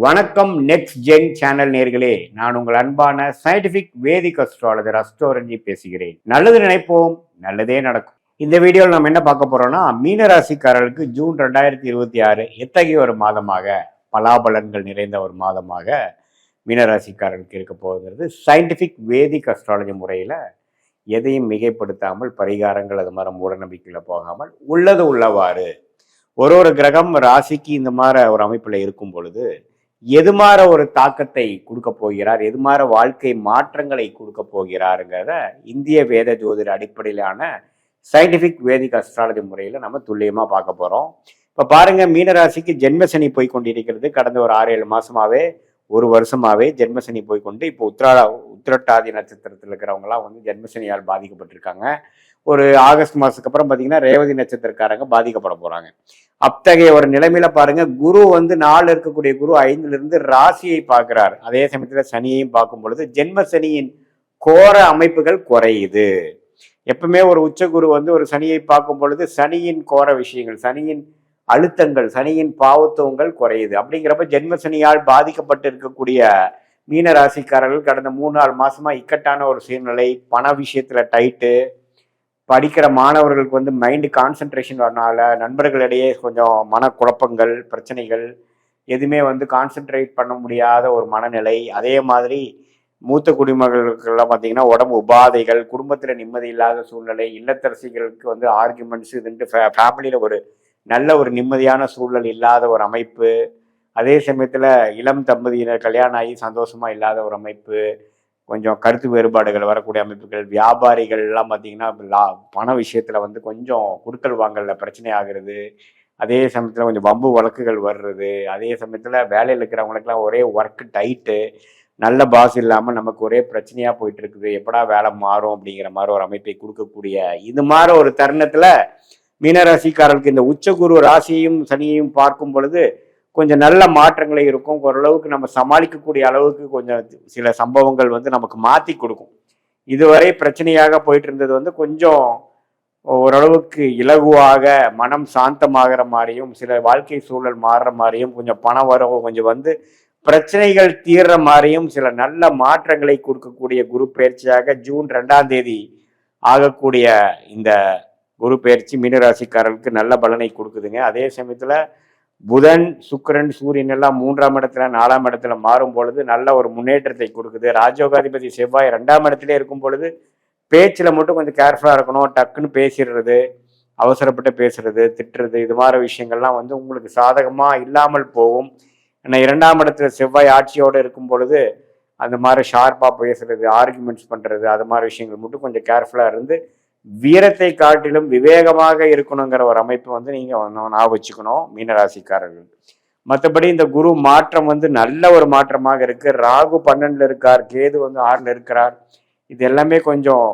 வணக்கம் next gen channel நேர்களே, நான் உங்கள் அன்பான சயின்டிபிக் வேதிக் அஸ்ட்ராலஜர் அஸ்ட்ரோரஞ்சி பேசுகிறேன். நல்லது நினைப்போம், நல்லதே நடக்கும். இந்த வீடியோவில் நம்ம என்ன பார்க்க போறோம்னா, மீனராசிக்காரர்களுக்கு ஜூன் 2026 எத்தகைய ஒரு மாதமாக, பலாபலன்கள் நிறைந்த ஒரு மாதமாக மீனராசிக்காரர்களுக்கு இருக்க போகிறது. சயின்டிபிக் வேதிக் அஸ்ட்ராலஜி முறையில் எதையும் மிகைப்படுத்தாமல், பரிகாரங்கள் அது மாதிரி மூட நம்பிக்கையில் போகாமல் உள்ளது உள்ளவாறு ஒரு கிரகம் ராசிக்கு இந்த மாதிரி ஒரு அமைப்பில் இருக்கும் பொழுது எது மாதிரி ஒரு தாக்கத்தை கொடுக்க போகிறார், எது மாதிரி வாழ்க்கை மாற்றங்களை கொடுக்க போகிறாருங்கிறத இந்திய வேத ஜோதிட அடிப்படையிலான சயின்டிபிக் வேதிக் அஸ்ட்ராலஜி முறையில் நம்ம துல்லியமாக பார்க்க போகிறோம். இப்போ பாருங்க, மீனராசிக்கு ஜென்மசனி போய் கொண்டிருக்கிறது. கடந்த ஒரு 6-7 மாசமாவே, ஒரு வருஷமாவே ஜென்மசனி போய்கொண்டு இப்போ உத்திரட்டாதி நட்சத்திரத்தில் இருக்கிறவங்களாம் வந்து ஜென்மசனியால் பாதிக்கப்பட்டிருக்காங்க. ஒரு ஆகஸ்ட் மாசத்துக்கு அப்புறம் பார்த்தீங்கன்னா ரேவதி நட்சத்திரக்காரங்க பாதிக்கப்பட போறாங்க. அத்தகைய ஒரு நிலைமையில பாருங்க, குரு வந்து 4 இருக்கக்கூடிய குரு 5ல இருந்து ராசியை பார்க்கிறார். அதே சமயத்துல சனியையும் பார்க்கும் பொழுது ஜென்ம சனியின் கோர அமைப்புகள் குறையுது. எப்பவுமே ஒரு உச்ச குரு வந்து ஒரு சனியை பார்க்கும் பொழுது சனியின் கோர விஷயங்கள், சனியின் அழுத்தங்கள், சனியின் பாவத்துவங்கள் குறையுது. அப்படிங்கிறப்ப ஜென்ம சனியால் பாதிக்கப்பட்டு இருக்கக்கூடிய மீன ராசிக்காரர்கள் கடந்த 3-4 மாசமா இக்கட்டான ஒரு சூழ்நிலை, பண விஷயத்துல டைட்டு, படிக்கிற மாணவர்களுக்கு வந்து மைண்டு கான்சன்ட்ரேஷன் வரனால நண்பர்களிடையே கொஞ்சம் மனக்குழப்பங்கள், பிரச்சனைகள், எதுவுமே வந்து கான்சென்ட்ரேட் பண்ண முடியாத ஒரு மனநிலை. அதே மாதிரி மூத்த குடிமகளுக்கெல்லாம் பார்த்தீங்கன்னா உடம்பு உபாதைகள், குடும்பத்தில் நிம்மதி இல்லாத சூழ்நிலை, இல்லத்தரசிகளுக்கு வந்து ஆர்குமெண்ட்ஸ், இதுன்ட்டு ஃபேமிலியில் ஒரு நல்ல ஒரு நிம்மதியான சூழல் இல்லாத ஒரு அமைப்பு. அதே சமயத்தில் இளம் தம்பதியினர் கல்யாணம் ஆகி சந்தோஷமாக இல்லாத ஒரு அமைப்பு, கொஞ்சம் கருத்து வேறுபாடுகள் வரக்கூடிய அமைப்புகள், வியாபாரிகள் எல்லாம் பார்த்தீங்கன்னா பண விஷயத்தில் வந்து கொஞ்சம் குடுக்கல் வாங்கல பிரச்சனை ஆகிறது. அதே சமயத்தில் கொஞ்சம் வம்பு வழக்குகள் வர்றது. அதே சமயத்தில் வேலையில் இருக்கிறவங்களுக்குலாம் ஒரே ஒர்க் டைட்டு, நல்ல பாஸ் இல்லாமல் நமக்கு ஒரே பிரச்சனையாக போயிட்டு இருக்குது, எப்படா வேலை மாறும் அப்படிங்கிற மாதிரி ஒரு அமைப்பை கொடுக்கக்கூடிய இது மாதிரி ஒரு தருணத்தில் மீனராசிக்காரர்களுக்கு இந்த உச்சகுரு ராசியையும் சனியையும் பார்க்கும் பொழுது கொஞ்சம் நல்ல மாற்றங்களே இருக்கும். ஓரளவுக்கு நம்ம சமாளிக்கக்கூடிய அளவுக்கு கொஞ்சம் சில சம்பவங்கள் வந்து நமக்கு மாற்றி கொடுக்கும். இதுவரை பிரச்சனையாக போயிட்டு இருந்தது வந்து கொஞ்சம் ஓரளவுக்கு இலகுவாக, மனம் சாந்தமாகிற மாதிரியும், சில வாழ்க்கை சூழல் மாறுற மாதிரியும், கொஞ்சம் பணம் வரவு கொஞ்சம் வந்து பிரச்சனைகள் தீர்ற மாதிரியும் சில நல்ல மாற்றங்களை கொடுக்கக்கூடிய குரு பயிற்சியாக ஜூன் 2ஆம் தேதி ஆகக்கூடிய இந்த குரு பயிற்சி மீனராசிக்காரர்களுக்கு நல்ல பலனை கொடுக்குதுங்க. அதே சமயத்தில் புதன், சுக்கிரன், சூரியன் எல்லாம் 3ஆம் இடத்துல 4ஆம் இடத்துல மாறும் பொழுது நல்ல ஒரு முன்னேற்றத்தை கொடுக்குது. ராஜயோகாதிபதி செவ்வாய் 2ஆம் இடத்துல இருக்கும் பொழுது பேச்சில் மட்டும் கொஞ்சம் கேர்ஃபுல்லாக இருக்கணும். டக்குன்னு பேசிடுறது, அவசரப்பட்டு பேசுறது, திட்டுறது, இது மாதிரி விஷயங்கள்லாம் வந்து உங்களுக்கு சாதகமாக இல்லாமல் போகும். ஏன்னா 2ஆம் இடத்துல செவ்வாய் ஆட்சியோடு இருக்கும் பொழுது அந்த மாதிரி ஷார்ப்பாக பேசுறது, ஆர்குமெண்ட்ஸ் பண்ணுறது, அது மாதிரி விஷயங்கள் மட்டும் கொஞ்சம் கேர்ஃபுல்லாக இருந்து வீரத்தை காட்டிலும் விவேகமாக இருக்கணுங்கிற ஒரு அமைப்பு வந்து நீங்கள் ஞாபகம் வச்சுக்கணும் மீனராசிக்காரர்கள். மற்றபடி இந்த குரு மாற்றம் வந்து நல்ல ஒரு மாற்றமாக இருக்கு. ராகு 12ல் இருக்கார், கேது வந்து 6ல் இருக்கிறார். இது எல்லாமே கொஞ்சம்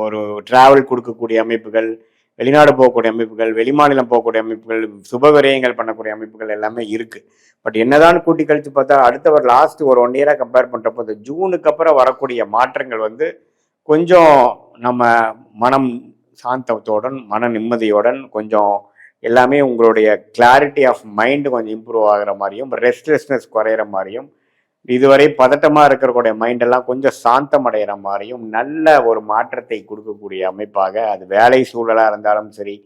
ஒரு டிராவல் கொடுக்கக்கூடிய அமைப்புகள், வெளிநாடு போகக்கூடிய அமைப்புகள், வெளிமாநிலம் போகக்கூடிய அமைப்புகள், சுப விரயங்கள் பண்ணக்கூடிய அமைப்புகள் எல்லாமே இருக்கு. பட் என்னதான் கூட்டி கழிச்சு பார்த்தா அடுத்த ஒரு லாஸ்ட் ஒரு 1 இயராக கம்பேர் பண்ணுறப்போ இந்த ஜூனுக்கு அப்புறம் வரக்கூடிய மாற்றங்கள் வந்து கொஞ்சம் நம்ம மனம் சாந்தத்துடன், மன நிம்மதியுடன், கொஞ்சம் எல்லாமே உங்களுடைய கிளாரிட்டி ஆஃப் மைண்டு கொஞ்சம் இம்ப்ரூவ் ஆகிற மாதிரியும், ரெஸ்ட்லெஸ்னஸ் குறையிற மாதிரியும், இதுவரை பதட்டமாக இருக்கிறக்கூடிய மைண்டெல்லாம் கொஞ்சம் சாந்தம் அடைகிற மாதிரியும் நல்ல ஒரு மாற்றத்தை கொடுக்கக்கூடிய அமைப்பாக, அது வேலை சூழலாக இருந்தாலும் சரி,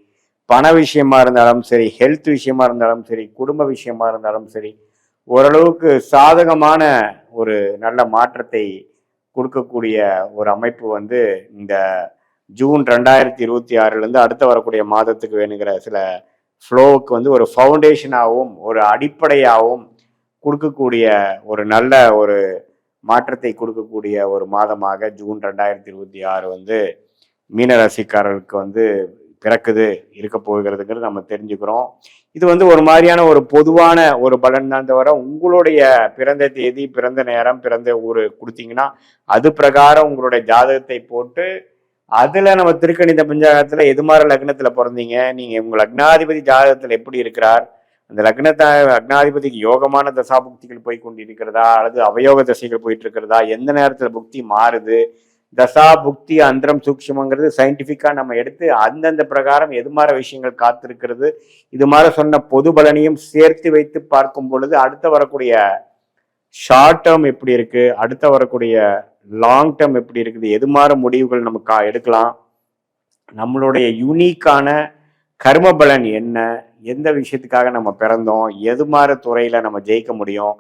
பண விஷயமா இருந்தாலும் சரி, ஹெல்த் விஷயமா இருந்தாலும் சரி, குடும்ப விஷயமா இருந்தாலும் சரி, ஓரளவுக்கு சாதகமான ஒரு நல்ல மாற்றத்தை கொடுக்கக்கூடிய ஒரு அமைப்பு வந்து இந்த ஜூன் 2026 அடுத்து வரக்கூடிய மாதத்துக்கு வேணுங்கிற சில ஃப்ளோவுக்கு வந்து ஒரு ஃபவுண்டேஷனாகவும் ஒரு அடிப்படையாகவும் கொடுக்கக்கூடிய ஒரு நல்ல ஒரு மாற்றத்தை கொடுக்கக்கூடிய ஒரு மாதமாக ஜூன் 2026 வந்து மீனராசிக்காரர்களுக்கு வந்து பிறக்குது, இருக்க போகிறதுங்கிறது நம்ம தெரிஞ்சுக்கிறோம். இது வந்து ஒரு மாதிரியான ஒரு பொதுவான ஒரு பலன் தான் தவிர, உங்களுடைய பிறந்த தேதி, பிறந்த நேரம், பிறந்த ஊர் கொடுத்தீங்கன்னா அது பிரகாரம் உங்களுடைய ஜாதகத்தை போட்டு அதுல நம்ம திருக்கணித பஞ்சாங்கத்துல எது மாதிரி லக்னத்துல பிறந்தீங்க, நீங்க உங்க லக்னாதிபதி ஜாதகத்துல எப்படி இருக்கிறார், அந்த லக்னாதிபதிக்கு யோகமான தசாபுக்திகள் போய் கொண்டு இருக்கிறதா அல்லது அவயோக தசைகள் போயிட்டு இருக்கிறதா, எந்த நேரத்துல புக்தி மாறுது, தசா புக்தி அந்தரம் சூக்ஷமங்கிறது சயின்டிஃபிக்கா நம்ம எடுத்து அந்தந்த பிரகாரம் எது மாதிரி விஷயங்கள் காத்திருக்கிறது, இது மாதிரி சொன்ன பொது பலனையும் சேர்த்து வைத்து பார்க்கும் பொழுது அடுத்த வரக்கூடிய ஷார்ட் டேர்ம் எப்படி இருக்கு, அடுத்த வரக்கூடிய லாங் டேர்ம் எப்படி இருக்குது, எது மாதிரி முடிவுகள் நம்ம எடுக்கலாம், நம்மளுடைய யூனிக்கான கர்ம பலன் என்ன, எந்த விஷயத்துக்காக நம்ம பிறந்தோம், எது மாதிரி துறையில நம்ம ஜெயிக்க முடியும்,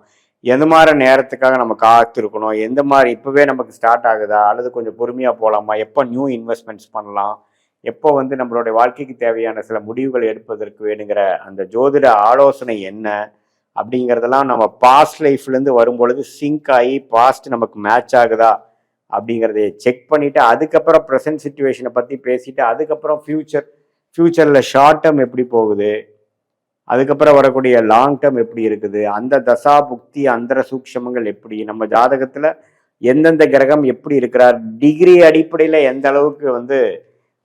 எந்த மாதிரி நேரத்துக்காக நம்ம காத்திருக்கணும், எந்த மாதிரி இப்பவே நமக்கு ஸ்டார்ட் ஆகுதா அல்லது கொஞ்சம் பொறுமையா போகலாமா, எப்போ நியூ இன்வெஸ்ட்மெண்ட்ஸ் பண்ணலாம், எப்போ நம்மளுடைய வாழ்க்கைக்கு தேவையான சில முடிவுகள் எடுப்பதற்கு வேணுங்கிற அந்த ஜோதிட ஆலோசனை என்ன அப்படிங்கிறதெல்லாம் நம்ம பாஸ்ட் லைஃப்லேருந்து வரும்பொழுது சிங்க் ஆகி பாஸ்ட் நமக்கு மேட்ச் ஆகுதா அப்படிங்கிறத செக் பண்ணிட்டு அதுக்கப்புறம் ப்ரெசன்ட் சுச்சுவேஷனை பற்றி பேசிட்டு அதுக்கப்புறம் ஃபியூச்சரில் ஷார்ட் டேர்ம் எப்படி போகுது, அதுக்கப்புறம் வரக்கூடிய லாங் டேர்ம் எப்படி இருக்குது, அந்த தசா புக்தி அந்தர சூக்ஷமங்கள் எப்படி, நம்ம ஜாதகத்தில் எந்தெந்த கிரகம் எப்படி இருக்கிறார், டிகிரி அடிப்படையில் எந்த அளவுக்கு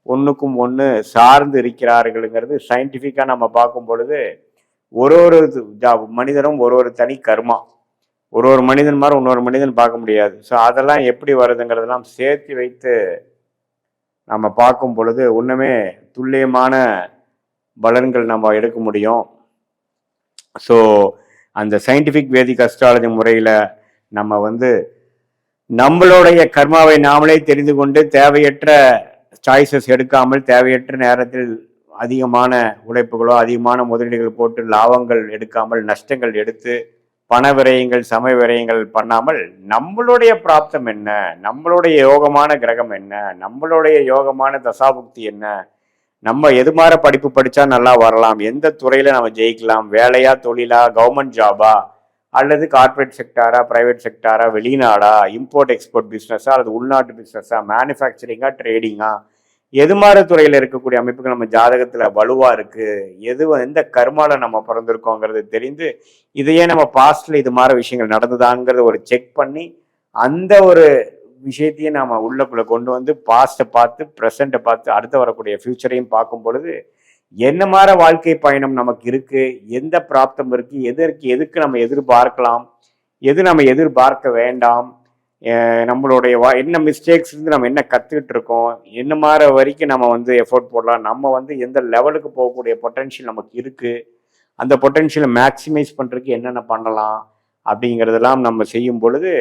ஒன்றுக்கும் ஒன்று சார்ந்து இருக்கிறார்களுங்கிறது சயின்டிஃபிக்காக நம்ம பார்க்கும் பொழுது ஒரு மனிதனும் ஒரு தனி கர்மா, ஒரு மனிதன் மாதிரி இன்னொரு மனிதன் பார்க்க முடியாது. ஸோ அதெல்லாம் எப்படி வருதுங்கிறதெல்லாம் சேர்த்து வைத்து நம்ம பார்க்கும் பொழுது ஒன்றுமே துல்லியமான பலன்கள் நம்ம எடுக்க முடியும். ஸோ அந்த சயின்டிஃபிக் வேதிக் அஸ்ட்ராலஜி முறையில் நம்ம நம்மளுடைய கர்மாவை நாமளே தெரிந்து கொண்டு தேவையற்ற சாய்ஸஸ் எடுக்காமல் தேவையற்ற நேரத்தில் அதிகமான உழைப்புகளோ அதிகமான முதலீடுகள் போட்டு லாபங்கள் எடுக்காமல் நஷ்டங்கள் எடுத்து பண விரயங்கள் சமய விரயங்கள் பண்ணாமல் நம்மளுடைய பிராப்தம் என்ன, நம்மளுடைய யோகமான கிரகம் என்ன, நம்மளுடைய யோகமான தசாபுக்தி என்ன, நம்ம எது மாதிரி படிப்பு படித்தா நல்லா வரலாம், எந்த துறையில் நம்ம ஜெயிக்கலாம், வேலையா தொழிலா கவர்மெண்ட் ஜாபா அல்லது கார்பரேட் செக்டாரா பிரைவேட் செக்டாரா வெளிநாடா இம்போர்ட் எக்ஸ்போர்ட் பிஸ்னஸா அல்லது உள்நாட்டு பிஸ்னஸா மேனுஃபேக்சரிங்கா ட்ரேடிங்கா, எது மாதிரி துறையில் இருக்கக்கூடிய அமைப்புகள் நம்ம ஜாதகத்தில் வலுவாக இருக்குது, எந்த கர்மால நம்ம பிறந்திருக்கோங்கிறது தெரிந்து இதையே நம்ம பாஸ்டில் இது மாதிரி விஷயங்கள் நடந்ததாங்கிறத ஒரு செக் பண்ணி அந்த ஒரு விஷயத்தையும் நம்ம உள்ளக்குள்ளே கொண்டு பாஸ்ட்டை பார்த்து ப்ரெசண்ட்டை பார்த்து அடுத்து வரக்கூடிய ஃபியூச்சரையும் பார்க்கும் பொழுது என்ன மாதிரி வாழ்க்கை பயணம் நமக்கு இருக்குது, எந்த பிராப்தம் இருக்குது, எதுக்கு நம்ம எதிர்பார்க்கலாம், எது நம்ம எதிர்பார்க்க வேண்டாம், நம்மளுடைய என்ன மிஸ்டேக்ஸ் நம்ம என்ன கற்றுக்கிட்டு இருக்கோம், என்ன மாதிரி வரைக்கும் நம்ம எஃபோர்ட் போடலாம், நம்ம எந்த லெவலுக்கு போகக்கூடிய பொட்டென்ஷியல் நமக்கு இருக்குது, அந்த பொட்டென்ஷியலை மேக்சிமைஸ் பண்ணுறதுக்கு என்னென்ன பண்ணலாம் அப்படிங்கிறதெல்லாம் நம்ம செய்யும் பொழுது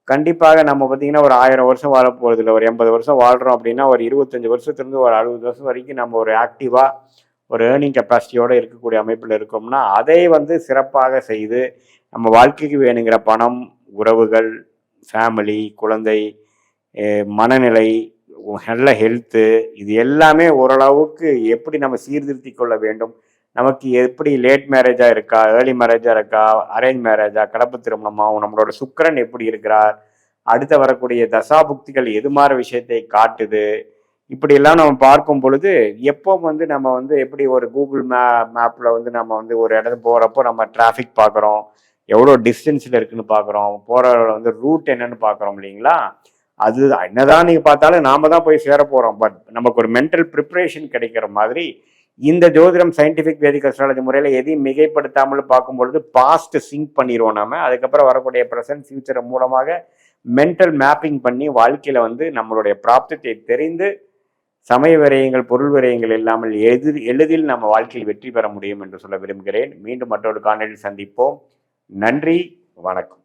கண்டிப்பாக நம்ம பார்த்திங்கன்னா ஒரு 1000 வருஷம் வாழ போகிறது இல்லை, ஒரு 80 வருஷம் வாழ்கிறோம் அப்படின்னா ஒரு 25 வருஷத்துலேருந்து ஒரு 60 வருஷம் வரைக்கும் நம்ம ஒரு ஆக்டிவாக ஒரு ஏர்னிங் கெப்பாசிட்டியோடு இருக்கக்கூடிய அமைப்பில் இருக்கோம்னா அதை சிறப்பாக செய்து நம்ம வாழ்க்கைக்கு வேணுங்கிற பணம், உறவுகள், ஃபேமிலி, குழந்தை, மனநிலை, நல்ல ஹெல்த்து, இது எல்லாமே ஓரளவுக்கு எப்படி நம்ம சீர்திருத்தி கொள்ள வேண்டும், நமக்கு எப்படி லேட் மேரேஜாக இருக்கா, ஏர்லி மேரேஜாக இருக்கா, அரேஞ்ச் மேரேஜா, கலப்பு திருமணமாகவும், நம்மளோட சுக்கிரன் எப்படி இருக்கிறார், அடுத்த வரக்கூடிய தசாபுக்திகள் எது மாதிரி விஷயத்தை காட்டுது, இப்படியெல்லாம் நம்ம பார்க்கும் பொழுது எப்போ நம்ம எப்படி ஒரு கூகுள் மேப்பில் நம்ம ஒரு இடத்துக்கு போகிறப்போ நம்ம டிராஃபிக் பார்க்குறோம், எவ்வளோ டிஸ்டன்ஸில் இருக்குன்னு பார்க்குறோம், போகிற ரூட் என்னன்னு பார்க்குறோம் இல்லைங்களா, அது என்னதான் நீங்கள் பார்த்தாலும் நாம தான் போய் சேர போகிறோம். பட் நமக்கு ஒரு மென்டல் ப்ரிப்ரேஷன் கிடைக்கிற மாதிரி இந்த ஜோதிடம் சயின்டிஃபிக் வேதிக் அஸ்ட்ராலஜி முறையில் எதையும் மிகைப்படுத்தாமல் பார்க்கும்பொழுது பாஸ்ட் சிங்க் பண்ணிடுவோம் நம்ம. அதுக்கப்புறம் வரக்கூடிய ப்ரெசன்ட் ஃபியூச்சர் மூலமாக மென்டல் மேப்பிங் பண்ணி வாழ்க்கையில் நம்மளுடைய பிராப்தத்தை தெரிந்து சமய விரயங்கள் பொருள் விரயங்கள் இல்லாமல் எளிதில் நம்ம வாழ்க்கையில் வெற்றி பெற முடியும் என்று சொல்ல விரும்புகிறேன். மீண்டும் மற்றொரு காணொலியில் சந்திப்போம். நன்றி, வணக்கம்.